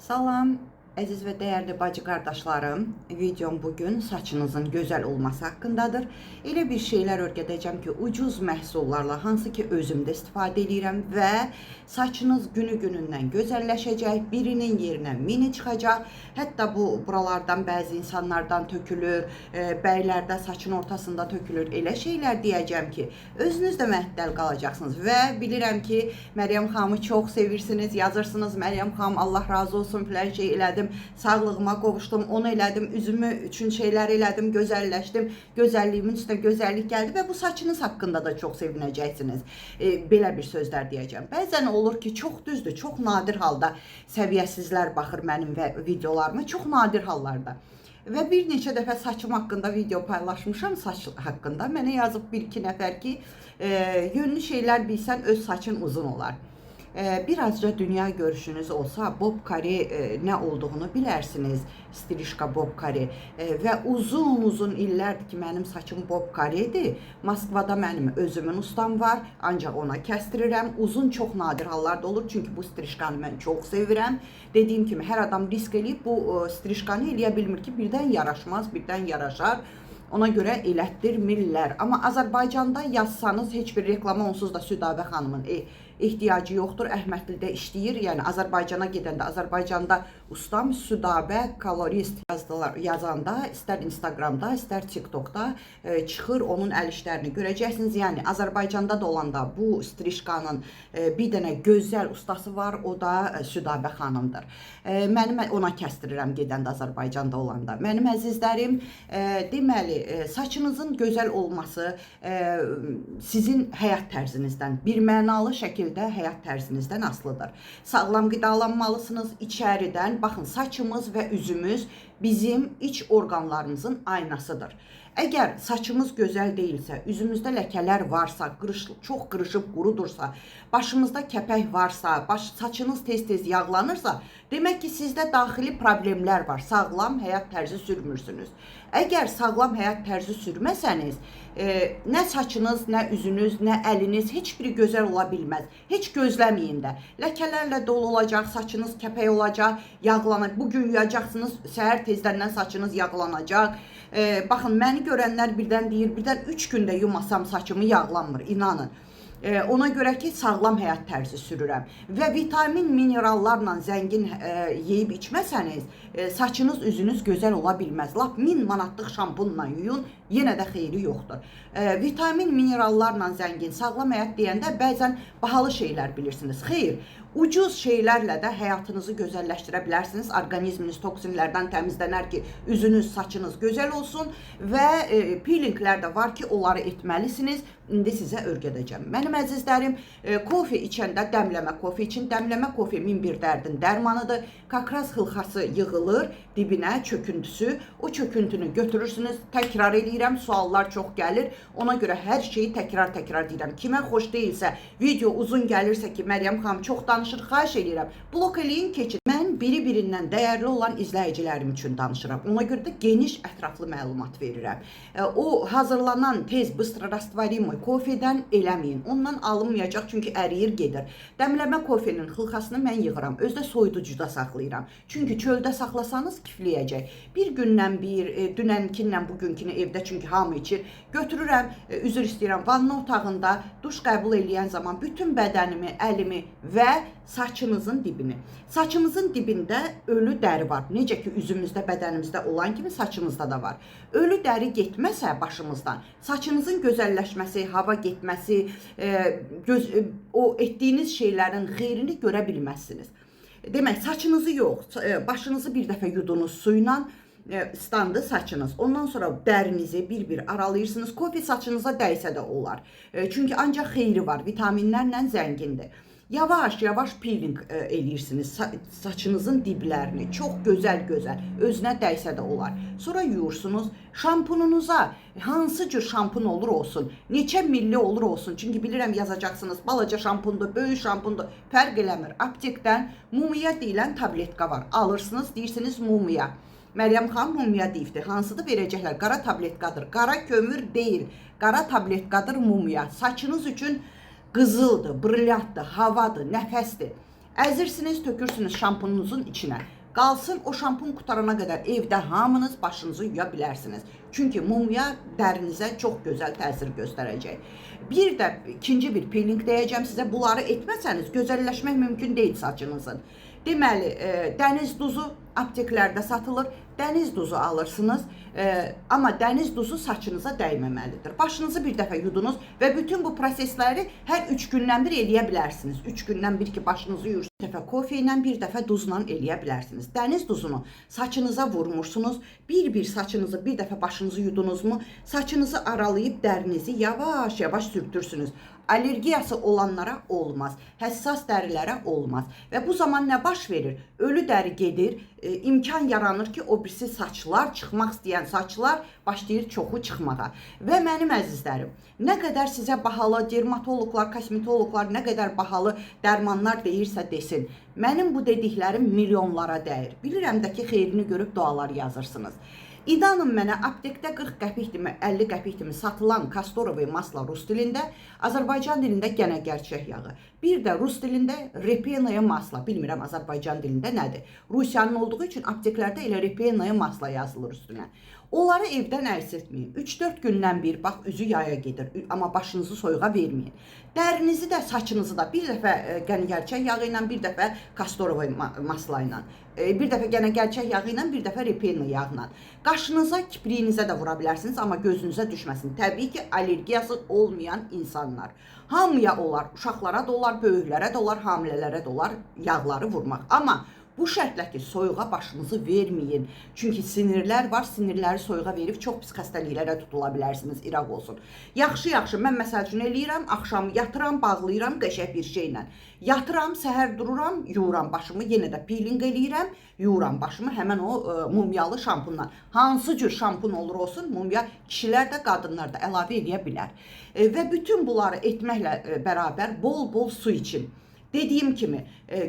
Salam, əziz və dəyərli bacı qardaşlarım. Videom bugün saçınızın gözəl olması haqqındadır. Elə bir şeylər öyrədəcəm ki, ucuz məhsullarla, hansı ki özümdə istifadə edirəm və saçınız günü-günündən gözəlləşəcək, birinin yerinə mini çıxacaq. Hətta buralardan bəzi insanlardan tökülür, bəylərdə saçın ortasında tökülür. Elə şeylər deyəcəm ki, özünüz də məhdəl qalacaqsınız və bilirəm ki, Məryəm xanımı çox sevirsiniz, yazırsınız. Məryəm xanım, Allah razı olsun, filan şey elədim, sağlığıma qovuşdum, onu elədim, üzümü üçün şeylər elədim, gözəlləşdim, gözəlliyimin üstünə gözəllik gəldi və bu saçınız haqqında da çox sevinəcəksiniz. Belə bir sözlər deyəcəm. Bəzən olur ki, çox düzdür, çox nadir halda səviyyəsizlər baxır mənim videolarıma, çox nadir hallarda. Və bir neçə dəfə saçım haqqında video paylaşmışam, saç haqqında. Mənə yazıb bir-iki nəfər ki, yönlü şeylər bilsən öz saçın uzun olar. Birazca dünya görüşünüz olsa, bob kare nə olduğunu bilərsiniz. Stilişka bob kare və uzun illərdir ki, mənim saçım bob karedir. Moskvada mənim özümün ustam var, ancaq ona kəstirirəm. Uzun çox nadir hallarda olur, çünki bu stilişkanı mən çox sevirəm. Dediyim kimi, hər adam risk eləyib bu stilişkanı eləyə bilmir ki, birdən yaraşmaz, birdən yaraşar. Ona görə elətdirmirlər. Amma Azərbaycanda yazsanız heç bir reklama onsuz da Südabə xanımın ehtiyacı yoxdur. Əhmədlidə işləyir. Yəni Azərbaycana gedəndə Azərbaycanda ustam Südabə kolorist yazanda, istər Instagramda, istər TikTokda çıxır, onun əl işlərini görəcəksiniz. Yəni Azərbaycanda da olanda bu strişkanın bir dənə gözəl ustası var, o da Südabə xanımdır. Mənim ona kəstirirəm gedəndə Azərbaycanda olanda. Mənim əzizlərim, deməli, saçınızın gözəl olması sizin həyat tərzinizdən, bir mənalı şəkildə həyat tərzinizdən asılıdır. Sağlam qidalanmalısınız içəridən. Baxın, saçımız və üzümüz bizim iç orqanlarımızın aynasıdır. Əgər saçımız gözəl deyilsə, üzümüzdə ləkələr varsa, çox qırışıb qurudursa, başımızda kəpək varsa, saçınız tez-tez yağlanırsa, demək ki, sizdə daxili problemlər var. Sağlam həyat tərzi sürmürsünüz. Əgər sağlam həyat tərzi sürməsəniz, nə saçınız, nə üzünüz, nə əliniz heç biri gözəl ola bilməz. Heç gözləməyin də. Ləkələrlə dolu olacaq, saçınız kəpək olacaq, yağlanacaq. Bugün yuyacaqsınız, səhər tezdəndən saçınız yağlanacaq. Baxın, məni görənlər birdən deyir, birdən 3 gündə yumasam saçımı yağlanmır, inanın. Ona görə ki, sağlam həyat tərzi sürürəm. Və vitamin, minerallarla zəngin yeyib içməsəniz, saçınız, üzünüz gözəl ola bilməz. Lap 1000 manatlıq şampunla yuyun, yenə də xeyri yoxdur. Vitamin, minerallarla zəngin, sağlam həyat deyəndə bəzən bahalı şeylər bilirsiniz. Xeyr, ucuz şeylərlə də həyatınızı gözəlləşdirə bilərsiniz. Orqanizminiz toksinlərdən təmizlənər ki, üzünüz, saçınız gözəl olsun və peelinglər də var ki, onları etməlisiniz. İndi sizə öyrədəcəm. Mənim əzizlərim, kofe içəndə dəmləmə kofe için. Dəmləmə kofe min bir dərdin dərmanıdır. Kakraz xılxası yığılır dibinə, çöküntüsü. O çöküntünü götürürsünüz. Təkrar edirəm, suallar çox gəlir. Ona görə hər şeyi təkrar deyirəm. Kimə xoş deyilsə, video uzun gəlirsə ki, Məryəm xanım çox danışır, xahiş edirəm. Blok eləyin, keçin. Mən biri-birindən dəyərli olan izləyicilərim üçün danışıram. Ona görə də geniş, ətraflı məlumat verirəm. O hazırlanan tez bыстро rastvarimoy kofedən eləməyin. Ondan alınmayacaq, çünki əriyir, gedir. Dəmləmə kofenin xılxasını mən yığıram. Özdə soyuducuda saxlayıram. Çünki çöldə saxlasanız kifləyəcək. Bir gündən bir, dünənkindən bugünkünü evdə, çünki hamı içir. Götürürəm, üzr istəyirəm, vanna otağında duş qəbul eləyən zaman bütün bədənimi, əlimi və saçınızın dibini. Saçımızın dibində ölü dəri var. Necə ki, üzümüzdə, bədənimizdə olan kimi saçımızda da var. Ölü dəri getməsə başımızdan, saçınızın gözəlləşməsi, hava getməsi, o etdiyiniz şeylərin xeyrini görə bilməzsiniz. Demək, saçınızı yox, başınızı bir dəfə yudunuz suyla, standı saçınız. Ondan sonra dərinizi bir-bir aralayırsınız. Kofe saçınıza dəysə də olar. Çünki ancaq xeyri var, vitaminlərlə zəngindir. Yavaş-yavaş peeling eləyirsiniz saçınızın diblərini. Çox gözəl, özünə dəysə də olar. Sonra yuyursunuz. Şampununuza hansı cür şampun olur olsun, neçə milli olur olsun. Çünki bilirəm yazacaqsınız, balaca şampundur, böyük şampundur, fərq eləmir. Aptekdən mumiya deyilən tabletka var. Alırsınız, deyirsiniz mumiya. Məryəm xanım mumiya deyibdir. Hansıdır verəcəklər? Qara tabletkadır. Qara kömür deyil. Qara tabletkadır mumiya. Saçınız üçün qızıldır, brilyantdır, havadır, nəfəsdir. Əzirsiniz, tökürsünüz şampununuzun içinə. Qalsın o şampun qutarana qədər evdə hamınız başınızı yuya bilərsiniz. Çünki mumya dərinizə çox gözəl təsir göstərəcək. Bir də ikinci bir peeling deyəcəm sizə. Bunları etməsəniz gözəlləşmək mümkün deyil saçınızın. Deməli, dəniz duzu apteklərdə satılır. Dəniz duzu alırsınız, amma dəniz duzu saçınıza dəyməməlidir. Başınızı bir dəfə yudunuz və bütün bu prosesləri hər 3 gündən bir eləyə bilərsiniz. 3 gündən bir ki, başınızı yuyursunuz. Bir dəfə kofe ilə, bir dəfə duzla eləyə bilərsiniz. Dəniz duzunu saçınıza vurmursunuz. Bir saçınızı, bir dəfə başınızı yudunuzmu, saçınızı aralayıb dərinizi yavaş-yavaş sürtürsünüz. Allergiyası olanlara olmaz, həssas dərilərə olmaz. Və bu zaman nə baş verir? Ölü dəri gedir, imkan yaranır ki, o birisi saçlar, çıxmaq istəyən saçlar başlayır çoxu çıxmağa. Və mənim əzizlərim, nə qədər sizə bahalı dermatoloqlar, kosmetoloqlar nə qədər bahalı dərmanlar deyirsə desin, mənim bu dediklərim milyonlara dəyir. Bilirəm də ki, xeyrini görüb dualar yazırsınız. İnanın mənə, aptekdə 40 qəpikdimi, 50 qəpikdimi satılan kastorovoy masla rus dilində, Azərbaycan dilində gənə gerçək yağı. Bir də rus dilində repenaya masla, bilmirəm Azərbaycan dilində nədir. Rusiyanın olduğu üçün apteklərdə elə repenaya masla yazılır üstünə. Onları evdən əksitməyin. 3-4 gündən bir, bax, üzü yaya gedir, amma başınızı soyuğa verməyin. Dərinizi də, saçınızı da bir dəfə gənə gerçək yağı ilə, bir dəfə kastorovoy masla ilə, bir dəfə gənə gerçək yağı ilə, bir dəfə repena yağla. Qaşınıza, kipriyinizə də vura bilərsiniz, amma gözünüzə düşməsin. Təbii ki, allergiyası olmayan insanlar. Hamıya olar, uşaqlara da olar, böyüklərə də olar, hamilələrə də olar yağları vurmaq. Amma bu şərtlə ki, soyuğa başınızı verməyin. Çünki sinirlər var, sinirləri soyuğa verib çox pis xəstəliklərə tutula bilərsiniz, iraq olsun. Yaxşı, mən məsəl üçün eləyirəm, axşam yatıram, bağlayıram qəşəng bir şeylə. Yatıram, səhər dururam, yuyuram başımı, yenə də peeling eləyirəm, yuyuram başımı həmən o mumyalı şampunla. Hansı cür şampun olur olsun, mumya kişilər də, qadınlar da əlavə edə bilər. Və bütün bunları etməklə bərabər bol-bol su için. Dediyim kimi,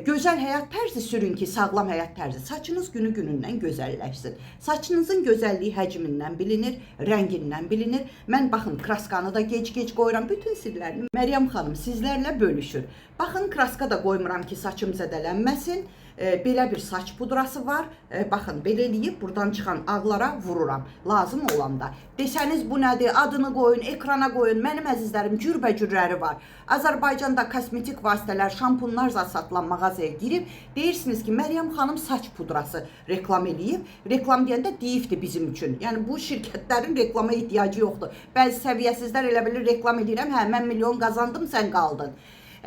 gözəl həyat tərzi sürün ki, sağlam həyat tərzi. Saçınız günü-günündən gözəlləşsin. Saçınızın gözəlliyi həcmindən bilinir, rəngindən bilinir. Mən baxın, kraskanı da gec-gec qoyuram. Bütün sirlərini Məryəm xanım sizlərlə bölüşür. Baxın, kraska da qoymuram ki, saçım zədələnməsin. Belə bir saç pudrası var. Baxın, belə eləyib buradan çıxan ağlara vururam. Lazım olanda. Desəniz bu nədir? Adını qoyun, ekrana qoyun. Mənim əzizlərim cürbəcürləri var. Azərbaycanda kosmetik vasitələr, şampunlar zat satılan mağazaya girib, deyirsiniz ki, Məryəm xanım saç pudrası reklam eləyib. Reklam deyəndə deyibdir bizim üçün. Yəni bu şirkətlərin reklama ehtiyacı yoxdur. Bəzi səviyyəsizlər elə bilir reklam edirəm, hə, mən milyon qazandım, sən qaldın.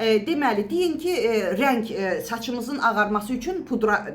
Deməli, deyin ki, rəng saçımızın ağarması üçün pudra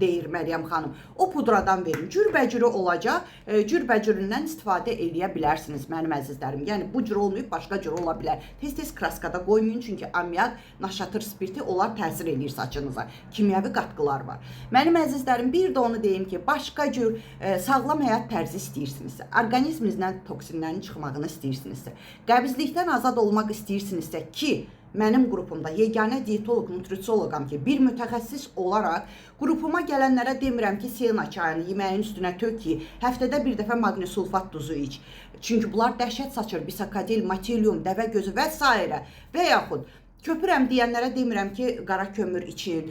deyir Məryəm xanım. O pudradan verin. Cürbəcürü olacaq. Cürbəcüründən istifadə eləyə bilərsiniz mənim əzizlərim. Yəni bu cür olmayıb, başqa cür ola bilər. Tez-tez kraskada qoymayın, çünki ammiak, naşatır spirti onlar təsir eləyir saçınıza. Kimyəvi qatqılar var. Mənim əzizlərim, bir də onu deyim ki, başqa cür sağlam həyat tərzi istəyirsinizsə, orqanizminizdən toksinlərin çıxmağını istəyirsinizsə, qəbizlikdən azad olmaq istəyirsinizsə ki, mənim qrupumda yeganə diyetoloq, nutrisioloqam ki, bir mütəxəssis olaraq qrupuma gələnlərə demirəm ki, siyana çayını yeməyin üstünə tök ki, həftədə bir dəfə maqnesulfat duzu iç. Çünki bunlar dəhşət saçır, bisakadil, matilium, dəvə gözü və s. Və yaxud köpürəm deyənlərə demirəm ki, qara kömür için,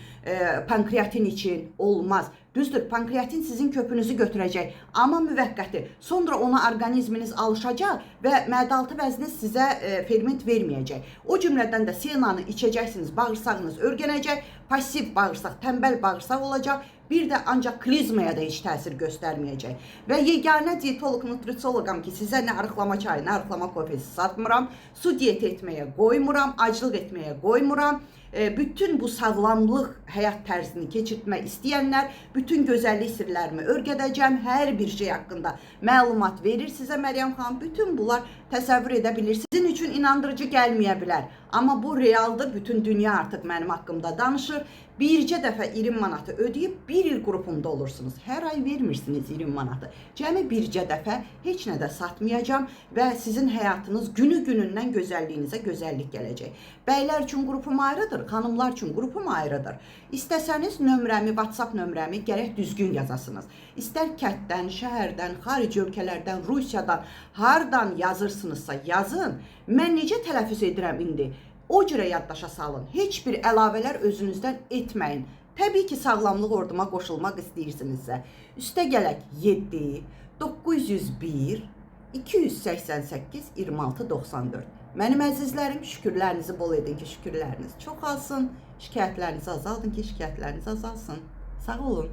pankreatin için olmaz. Düzdür, pankreatin sizin köpünüzü götürəcək, amma müvəqqəti. Sonra ona orqanizminiz alışacaq və mədə-altı vəzniniz sizə ferment verməyəcək. O cümlədən də siyananı içəcəksiniz, bağırsağınız örgənəcək, pasiv bağırsaq, tənbəl bağırsaq olacaq. Bir də ancaq klizmaya da heç təsir göstərməyəcək. Və yeganə diyetoloq, nutrisioloqam ki, sizə nə arıqlama çayı, nə arıqlama kofesi satmıram, su diyet etməyə qoymuram, aclıq etməyə qoymuram. Bütün bu sağlamlıq həyat tərzini keçirtmək istəyənlər, bütün gözəllik sirlərimi öyrədəcəm, hər bir şey haqqında məlumat verir sizə Məryəm xanım. Bütün bunlar təsəvvür edə bilirsiniz. Sizin üçün inandırıcı gəlməyə bilər. Amma bu realdır, bütün dünya artıq mənim haqqımda danışır. Bircə dəfə 20 manatı ödəyib, bir il qrupumda olursunuz. Hər ay vermirsiniz 20 manatı. Cəmi bircə dəfə heç nə də satmayacağım və sizin həyatınız günü-günündən gözəlliyinizə gözəllik gələcək. Bəylər üçün qrupum ayrıdır, xanımlar üçün qrupum ayrıdır. İstəsəniz nömrəmi, WhatsApp nömrəmi gərək düzgün yazasınız. İstər kətdən, şəhərdən, xarici ölkələrdən, Rusiyadan, hardan yazırsınızsa yazın. Mən necə tələffüz edirəm indi? O cürə yaddaşa salın. Heç bir əlavələr özünüzdən etməyin. Təbii ki, sağlamlıq orduma qoşulmaq istəyirsinizsə, üstə gələk 7 901 288 26 94. Mənim əzizlərim, şükürlərinizi bol edin ki, şükürləriniz çoxalsın, şikayətlərinizi azaldın ki, şikayətləriniz azalsın. Sağ olun.